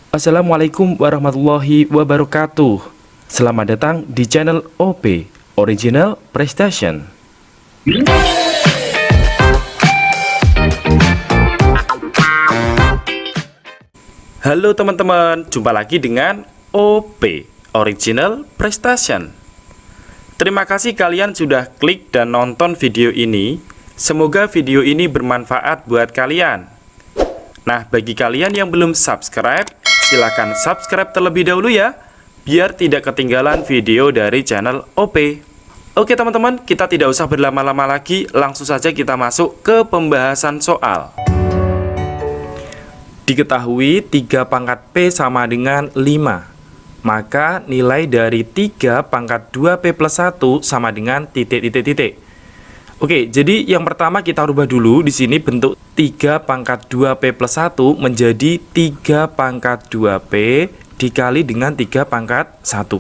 Assalamualaikum warahmatullahi wabarakatuh. Selamat datang di channel OP Original Prestation. Halo teman-teman, jumpa lagi dengan OP Original Prestation. Terima kasih kalian sudah klik dan nonton video ini. Semoga video ini bermanfaat buat kalian. Nah, bagi kalian yang belum subscribe, silahkan subscribe terlebih dahulu ya, biar tidak ketinggalan video dari channel OP. Oke teman-teman, kita tidak usah berlama-lama lagi, langsung saja kita masuk ke pembahasan soal. Diketahui 3 pangkat P sama dengan 5, maka nilai dari 3 pangkat 2P plus 1 sama dengan titik-titik-titik. Oke, jadi yang pertama kita rubah dulu di sini bentuk 3 pangkat 2P plus 1 menjadi 3 pangkat 2P dikali dengan 3 pangkat 1.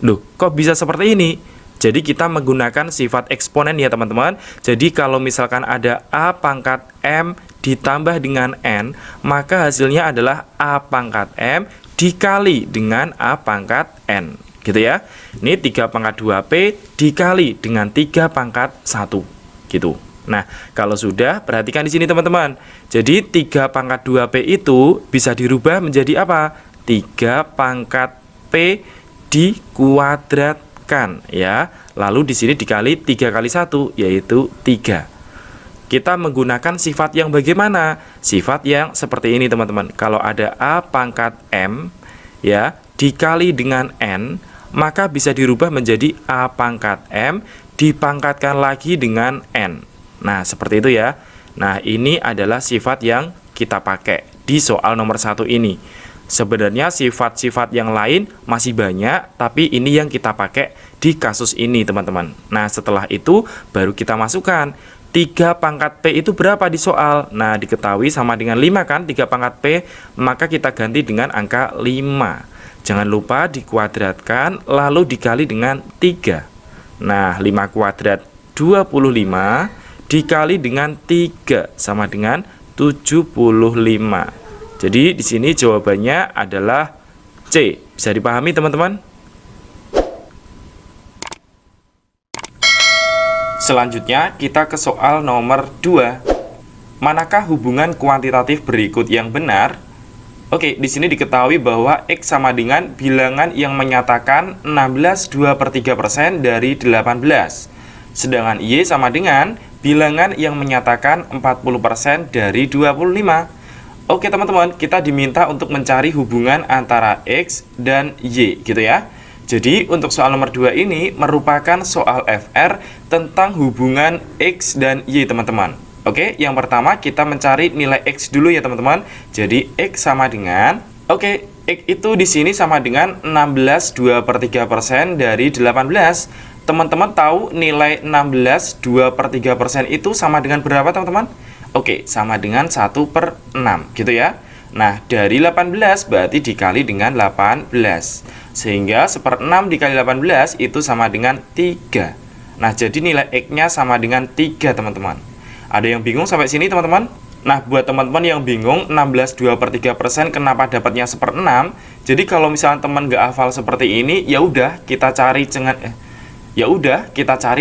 Loh, kok bisa seperti ini? Jadi kita menggunakan sifat eksponen ya teman-teman. Jadi kalau misalkan ada A pangkat M ditambah dengan N, maka hasilnya adalah A pangkat M dikali dengan A pangkat N. Gitu ya. Ini 3 pangkat 2P dikali dengan 3 pangkat 1. Gitu. Nah, kalau sudah, perhatikan di sini teman-teman. Jadi 3 pangkat 2P itu bisa dirubah menjadi apa? 3 pangkat P dikuadratkan ya. Lalu di sini dikali 3 kali 1 yaitu 3. Kita menggunakan sifat yang bagaimana? Sifat yang seperti ini teman-teman. Kalau ada A pangkat M ya dikali dengan N, maka bisa dirubah menjadi A pangkat M dipangkatkan lagi dengan N. Nah, seperti itu ya. Nah, ini adalah sifat yang kita pakai di soal nomor 1 ini. Sebenarnya sifat-sifat yang lain masih banyak, tapi ini yang kita pakai di kasus ini, teman-teman. Nah, setelah itu baru kita masukkan 3 pangkat P itu berapa di soal? Nah, diketahui sama dengan 5 kan, 3 pangkat P, maka kita ganti dengan angka 5. Jangan lupa dikuadratkan, lalu dikali dengan 3. Nah, 5 kuadrat 25 dikali dengan 3 sama dengan 75. Jadi di sini jawabannya adalah C. Bisa dipahami teman-teman? Selanjutnya kita ke soal nomor 2. Manakah hubungan kuantitatif berikut yang benar? Oke, di sini diketahui bahwa X sama dengan bilangan yang menyatakan 16 2/3% dari 18. Sedangkan Y sama dengan bilangan yang menyatakan 40% dari 25. Oke teman-teman, kita diminta untuk mencari hubungan antara X dan Y gitu ya. Jadi untuk soal nomor 2 ini merupakan soal FR tentang hubungan X dan Y teman-teman. Oke, yang pertama kita mencari nilai X dulu ya teman-teman. Jadi X sama dengan, X itu di sini sama dengan 16 2/3% dari 18. Teman-teman tahu nilai 16 2/3% itu sama dengan berapa teman-teman? Oke, sama dengan 1/6 gitu ya. Nah, dari 18 berarti dikali dengan 18. Sehingga 1/6 dikali 18 itu sama dengan 3. Nah, jadi nilai X-nya sama dengan 3 teman-teman. Ada yang bingung sampai sini teman-teman? Nah, buat teman-teman yang bingung 16 2/3% kenapa dapatnya 1/6? Jadi kalau misalnya teman nggak hafal seperti ini, ya udah kita cari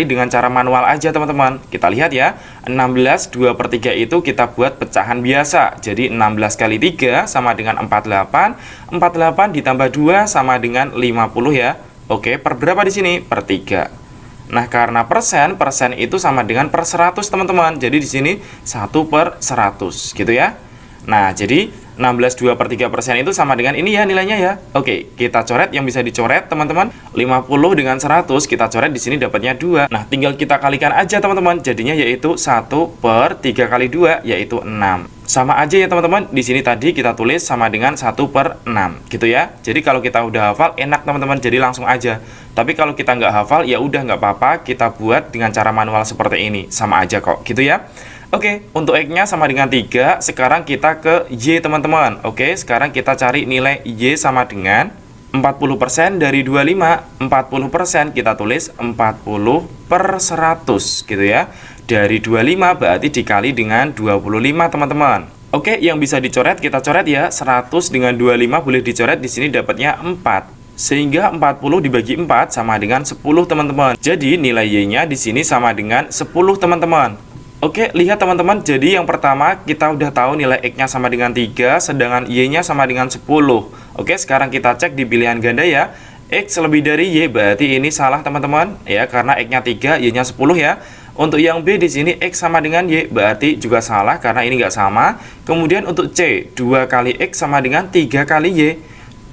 dengan cara manual aja teman-teman. Kita lihat ya, 16 2/3 itu kita buat pecahan biasa. Jadi 16 kali 3 sama dengan 48. 48 ditambah 2 sama dengan 50 ya. Oke, per berapa di sini? Per 3. Nah, karena persen itu sama dengan per 100 teman-teman. Jadi di sini 1/100 gitu ya. Nah, jadi 16 2/3% itu sama dengan ini ya nilainya ya. Oke, kita coret yang bisa dicoret teman-teman. 50 dengan 100 kita coret di sini dapatnya 2. Nah, tinggal kita kalikan aja teman-teman. Jadinya yaitu 1/3 kali 2 yaitu 6. Sama aja ya teman-teman. Di sini tadi kita tulis sama dengan 1/6 gitu ya. Jadi kalau kita udah hafal enak teman-teman, jadi langsung aja. Tapi kalau kita nggak hafal ya udah nggak apa-apa, kita buat dengan cara manual seperti ini. Sama aja kok gitu ya. Oke, untuk X-nya sama dengan 3. Sekarang kita ke Y teman-teman. Oke, sekarang kita cari nilai Y sama dengan 40% dari 25. 40% kita tulis 40/100 gitu ya. Dari 25 berarti dikali dengan 25 teman-teman. Oke, yang bisa dicoret kita coret ya. 100 dengan 25 boleh dicoret, di sini dapatnya 4. Sehingga 40 dibagi 4 sama dengan 10, teman-teman. Jadi nilai Y-nya di sini sama dengan 10, teman-teman. Oke, lihat teman-teman. Jadi yang pertama kita udah tahu nilai X-nya sama dengan 3, sedangkan Y-nya sama dengan 10. Oke, sekarang kita cek di pilihan ganda ya. X lebih dari Y, berarti ini salah, teman-teman. Ya, karena X-nya 3, Y-nya 10 ya. Untuk yang B di sini X sama dengan Y, berarti juga salah karena ini nggak sama. Kemudian untuk C, 2 kali X sama dengan 3 kali Y.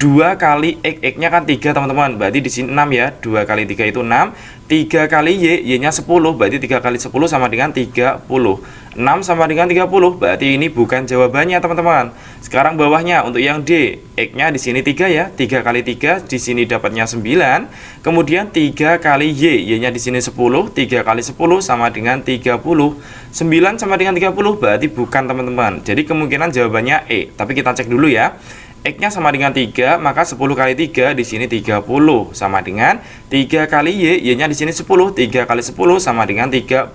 2 kali X-nya kan 3, teman-teman. Berarti di sini 6 ya. 2 kali 3 itu 6. 3 kali Y, Y-nya 10. Berarti 3 kali 10 sama dengan 30. 6 sama dengan 30. Berarti ini bukan jawabannya, teman-teman. Sekarang bawahnya untuk yang D, X-nya di sini 3 ya. 3 kali 3 di sini dapatnya 9. Kemudian 3 kali Y, Y-nya di sini 10. 3 kali 10 sama dengan 30. 9 sama dengan 30 berarti bukan, teman-teman. Jadi kemungkinan jawabannya E. Tapi kita cek dulu ya. X-nya sama dengan 3, maka 10 kali 3 di sini 30 sama dengan 3 kali Y, Y-nya di sini 10, 3 kali 10 sama dengan 30.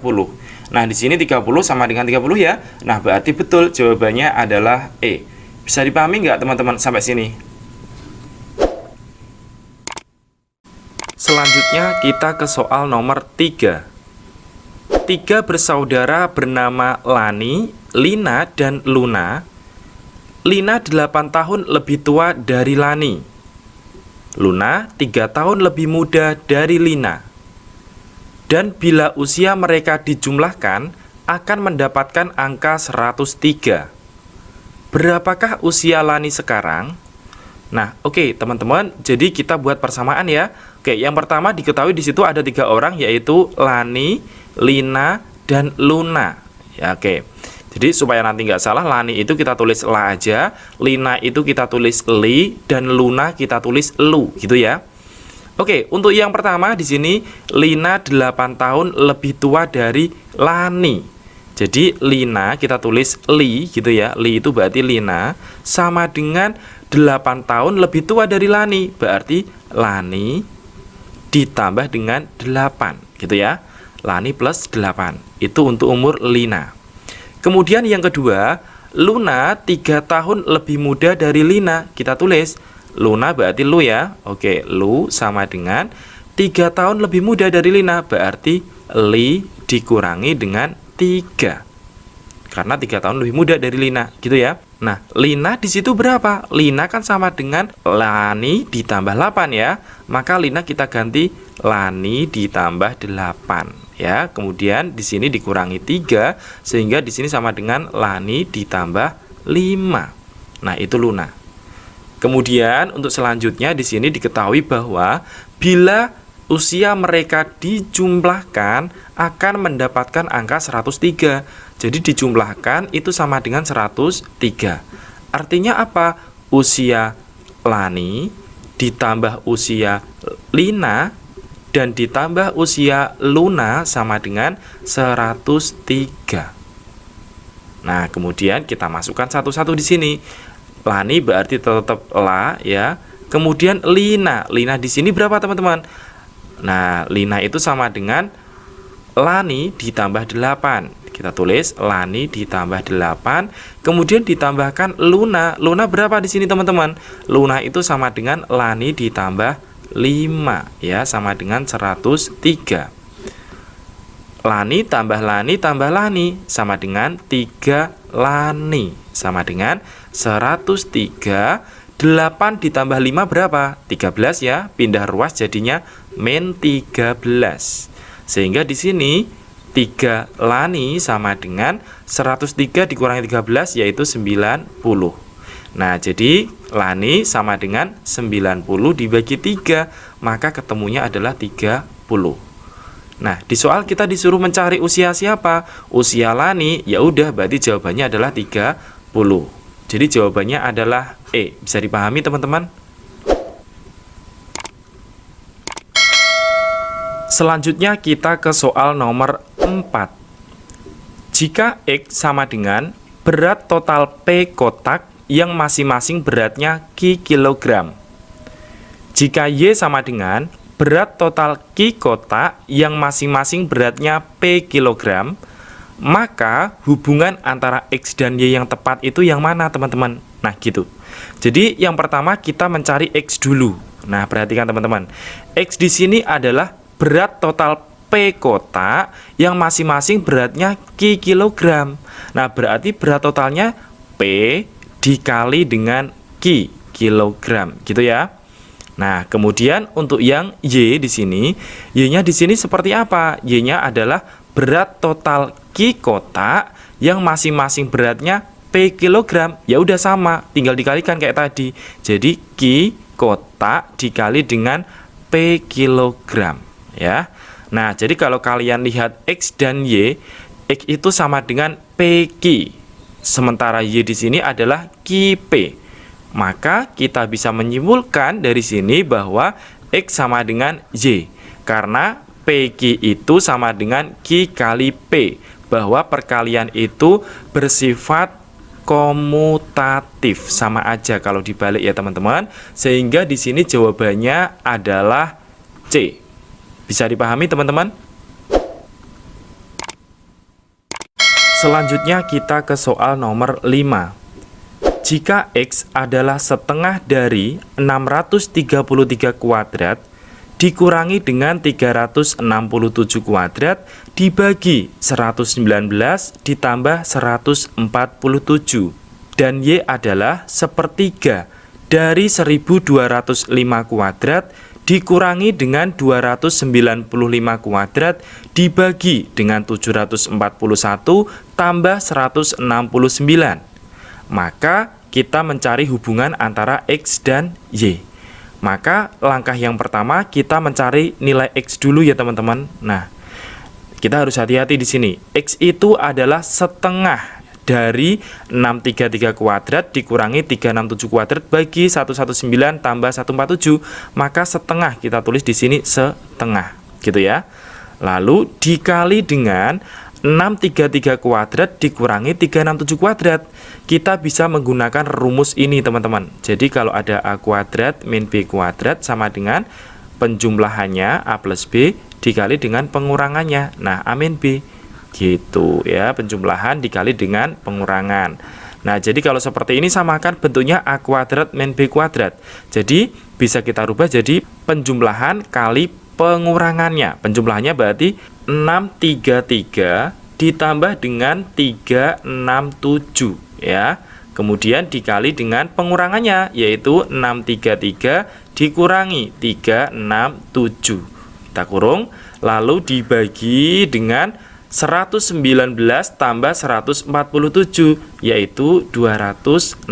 Nah, di sini 30 sama dengan 30 ya. Nah, berarti betul jawabannya adalah E. Bisa dipahami nggak, teman-teman, sampai sini? Selanjutnya kita ke soal nomor 3. 3 bersaudara bernama Lani, Lina, dan Luna. Lina 8 tahun lebih tua dari Lani. Luna 3 tahun lebih muda dari Lina. Dan bila usia mereka dijumlahkan, akan mendapatkan angka 103. Berapakah usia Lani sekarang? Nah, oke, teman-teman, jadi kita buat persamaan ya. Oke, yang pertama diketahui di situ ada 3 orang, yaitu Lani, Lina, dan Luna. Ya, oke. Jadi supaya nanti nggak salah, Lani itu kita tulis La aja, Lina itu kita tulis Li, dan Luna kita tulis Lu, gitu ya. Oke, untuk yang pertama di sini Lina 8 tahun lebih tua dari Lani. Jadi Lina kita tulis Li, gitu ya. Li itu berarti Lina sama dengan 8 tahun lebih tua dari Lani. Berarti Lani ditambah dengan 8, gitu ya. Lani plus 8. Itu untuk umur Lina. Kemudian yang kedua, Luna 3 tahun lebih muda dari Lina. Kita tulis Luna berarti Lu ya. Oke, Lu sama dengan 3 tahun lebih muda dari Lina. Berarti Li dikurangi dengan 3. Karena 3 tahun lebih muda dari Lina, gitu ya. Nah, Lina di situ berapa? Lina kan sama dengan Lani ditambah 8 ya. Maka Lina kita ganti Lani ditambah 8. Ya, kemudian di sini dikurangi 3 sehingga di sini sama dengan Lani ditambah 5. Nah, itu Luna. Kemudian untuk selanjutnya di sini diketahui bahwa bila usia mereka dijumlahkan akan mendapatkan angka 103. Jadi dijumlahkan itu sama dengan 103. Artinya apa? Usia Lani ditambah usia Lina dan ditambah usia Luna sama dengan 103. Nah, kemudian kita masukkan satu-satu di sini. Lani berarti tetap La ya. Kemudian Lina. Lina di sini berapa, teman-teman? Nah, Lina itu sama dengan Lani ditambah 8. Kita tulis Lani ditambah 8. Kemudian ditambahkan Luna. Luna berapa di sini, teman-teman? Luna itu sama dengan Lani ditambah 5 ya, sama dengan 103. Lani tambah Lani tambah Lani sama dengan 3 Lani sama dengan 103. 8 ditambah 5 berapa? 13 ya. Pindah ruas jadinya min 13. Sehingga di sini 3 Lani sama dengan 103 dikurangi 13 yaitu 90. Nah, jadi Lani sama dengan 90 dibagi 3, maka ketemunya adalah 30. Nah, di soal kita disuruh mencari usia siapa? Usia Lani, ya udah berarti jawabannya adalah 30. Jadi jawabannya adalah E. Bisa dipahami, teman-teman? Selanjutnya kita ke soal nomor 4. Jika X sama dengan berat total P kotak yang masing-masing beratnya Q kilogram. Jika Y sama dengan berat total Q kotak yang masing-masing beratnya P kilogram, Maka hubungan antara X dan Y yang tepat itu yang mana, teman-teman? Nah, gitu. Jadi yang pertama kita mencari X dulu. Nah, perhatikan teman-teman. X di sini adalah berat total P kotak yang masing-masing beratnya Q kilogram. Nah, berarti berat totalnya P dikali dengan Q kilogram, gitu ya. Nah, kemudian untuk yang Y di sini, Y-nya di sini seperti apa? Y-nya adalah berat total Q kotak yang masing-masing beratnya P kilogram. Ya udah sama, tinggal dikalikan kayak tadi. Jadi Q kotak dikali dengan P kilogram, ya. Nah, jadi kalau kalian lihat X dan Y, X itu sama dengan PQ, sementara Y di sini adalah QP. Maka kita bisa menyimpulkan dari sini bahwa X sama dengan Y, karena PQ itu sama dengan Q kali P, bahwa perkalian itu bersifat komutatif, sama aja kalau dibalik ya teman-teman. Sehingga di sini jawabannya adalah C. Bisa dipahami teman-teman? Selanjutnya kita ke soal nomor 5. Jika X adalah setengah dari 633 kuadrat dikurangi dengan 367 kuadrat dibagi 119 ditambah 147, dan Y adalah sepertiga dari 1205 kuadrat dikurangi dengan 295 kuadrat dibagi dengan 741 tambah 169. Maka kita mencari hubungan antara X dan Y. Maka langkah yang pertama kita mencari nilai X dulu ya teman-teman. Nah, kita harus hati-hati di sini. X itu adalah setengah dari 633 kuadrat dikurangi 367 kuadrat bagi 119 tambah 147, maka setengah kita tulis di sini setengah, gitu ya. Lalu dikali dengan 633 kuadrat dikurangi 367 kuadrat. Kita bisa menggunakan rumus ini, teman-teman. Jadi kalau ada A kuadrat min B kuadrat sama dengan penjumlahannya A plus B dikali dengan pengurangannya. Nah, A min B. Gitu ya, penjumlahan dikali dengan pengurangan. Nah, jadi kalau seperti ini samakan bentuknya A kuadrat min B kuadrat. Jadi bisa kita rubah jadi penjumlahan kali pengurangannya. Penjumlahannya berarti 633 ditambah dengan 367 ya. Kemudian dikali dengan pengurangannya yaitu 633 dikurangi 367. Kita kurung lalu dibagi dengan 119 tambah 147 yaitu 266.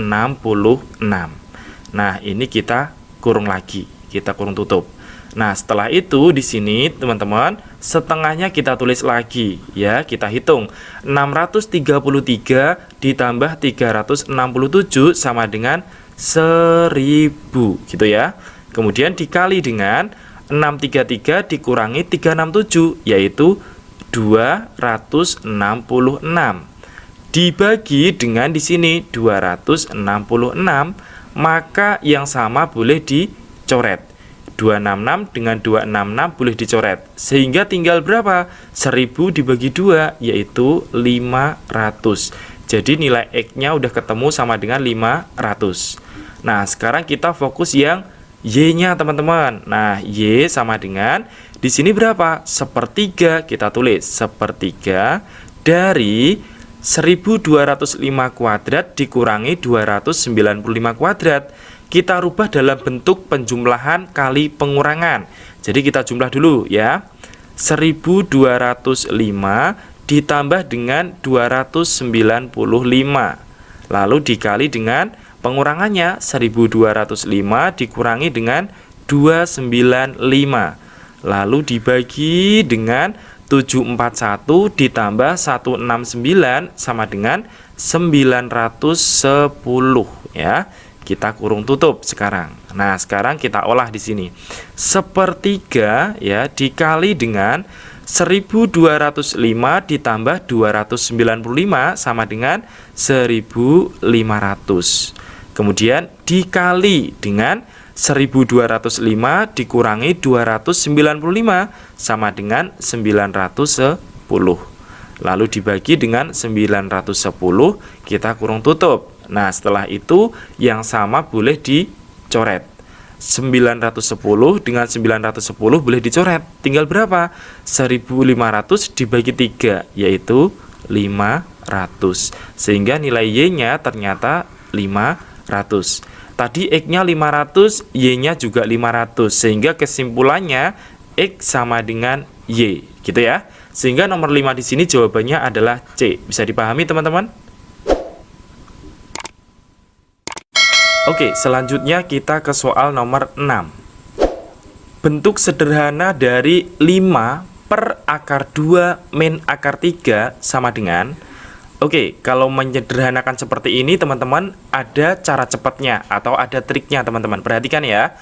Nah, ini kita kurung lagi, kita kurung tutup. Nah, setelah itu di sini teman-teman, setengahnya kita tulis lagi ya, kita hitung. 633 ditambah 367 sama dengan 1000 gitu ya. Kemudian dikali dengan 633 dikurangi 367 yaitu 266 dibagi dengan di sini 266, maka yang sama boleh dicoret. 266 dengan 266 boleh dicoret sehingga tinggal berapa? 1000 dibagi 2 yaitu 500. Jadi nilai X-nya udah ketemu sama dengan 500. Nah, sekarang kita fokus yang Y-nya teman-teman. Nah, Y sama dengan di sini berapa? Sepertiga, kita tulis sepertiga dari 1205 kuadrat dikurangi 295 kuadrat. Kita rubah dalam bentuk penjumlahan kali pengurangan. Jadi kita jumlah dulu ya. 1205 ditambah dengan 295. Lalu dikali dengan pengurangannya 1205 dikurangi dengan 295. Lalu dibagi dengan 741 ditambah 169 sama dengan 910 ya. Kita kurung tutup sekarang. Nah, sekarang kita olah di sini. Sepertiga ya dikali dengan 1205 ditambah 295 sama dengan 1500. Kemudian dikali dengan 1205 dikurangi 295 sama dengan 910. lalu dibagi dengan 910, kita kurung tutup. Nah, setelah itu yang sama boleh dicoret. 910 dengan 910 boleh dicoret. Tinggal berapa? 1500 dibagi 3, yaitu 500. Sehingga nilai Y-nya ternyata 500. Tadi X-nya 500, Y-nya juga 500. Sehingga kesimpulannya X sama dengan Y, gitu ya. Sehingga nomor 5 di sini jawabannya adalah C. Bisa dipahami, teman-teman? Oke, selanjutnya kita ke soal nomor 6. Bentuk sederhana dari 5 per akar 2 min akar 3 sama dengan. Oke, kalau menyederhanakan seperti ini, teman-teman, ada cara cepatnya atau ada triknya, teman-teman. Perhatikan ya.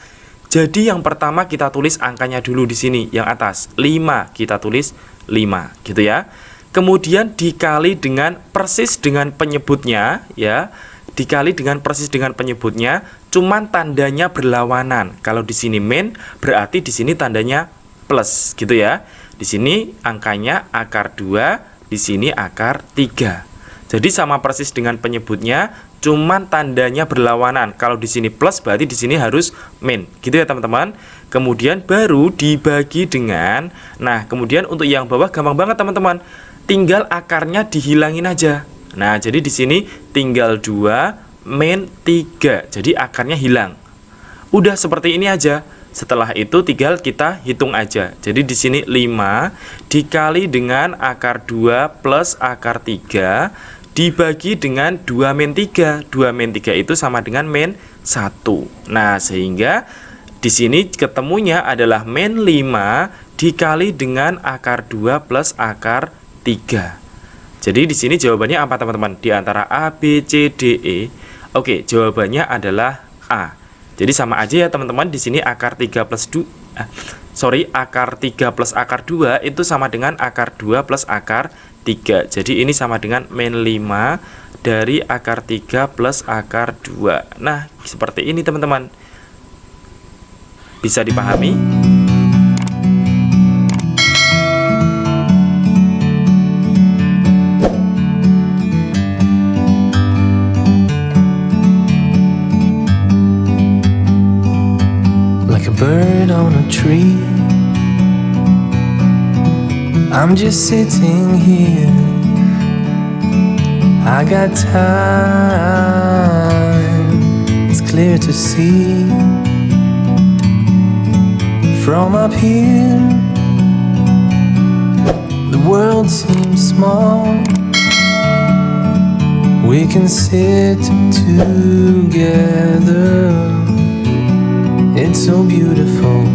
Jadi yang pertama kita tulis angkanya dulu di sini, yang atas 5, kita tulis 5, gitu ya. Kemudian dikali dengan persis dengan penyebutnya, ya. Dikali dengan persis dengan penyebutnya, cuman tandanya berlawanan. Kalau di sini min, berarti di sini tandanya plus, gitu ya. Di sini angkanya akar 2, di sini akar 3. Jadi sama persis dengan penyebutnya, cuman tandanya berlawanan. Kalau di sini plus, berarti di sini harus min, gitu ya teman-teman. Kemudian baru dibagi dengan, nah kemudian untuk yang bawah gampang banget teman-teman. Tinggal akarnya dihilangin aja. Nah, jadi di sini tinggal 2 min 3. Jadi akarnya hilang. Udah seperti ini aja. Setelah itu tinggal kita hitung aja. Jadi di sini 5 dikali dengan akar 2 plus akar 3 dibagi dengan 2 min 3. 2 min 3 itu sama dengan min 1. Nah, sehingga di sini ketemunya adalah min 5 dikali dengan akar 2 plus akar 3. Jadi di sini jawabannya apa teman-teman? Di antara A, B, C, D, E. Oke, jawabannya adalah A. Jadi sama aja ya teman-teman. Di sini akar 3 plus akar 3 plus akar 2 itu sama dengan akar 2 plus akar 3. Jadi ini sama dengan min 5 dari akar 3 plus akar 2. Nah, seperti ini teman-teman. Bisa dipahami? Bird on a tree, I'm just sitting here. I got time, it's clear to see. From up here, the world seems small. We can sit together. It's so beautiful,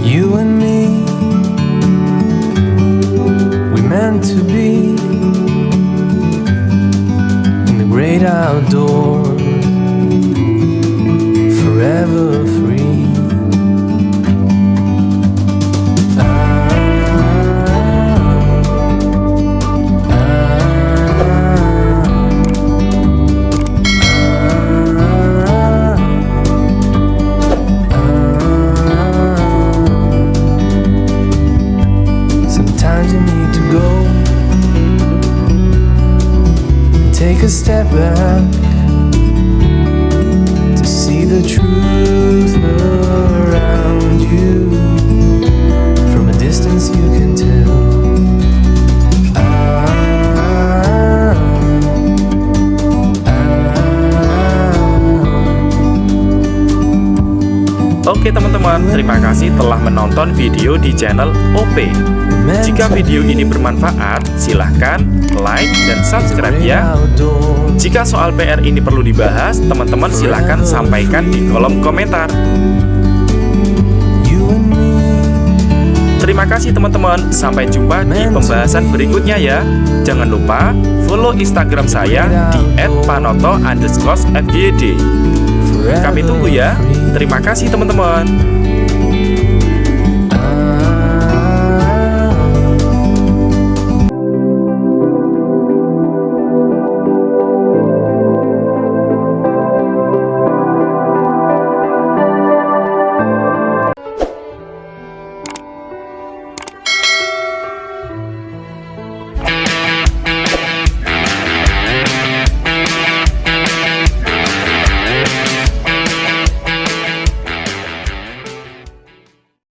you and me. We meant to be in the great outdoors, forever free. Take a step back to see the truth around you. From a distance you can tell. Oke teman-teman, terima kasih telah menonton video di channel OP. Jika video ini bermanfaat, silahkan like dan subscribe ya. Jika soal PR ini perlu dibahas, teman-teman silahkan sampaikan di kolom komentar. Terima kasih teman-teman, sampai jumpa di pembahasan berikutnya ya. Jangan lupa follow Instagram saya di @panoto_fgd. Kami tunggu ya. Terima kasih teman-teman.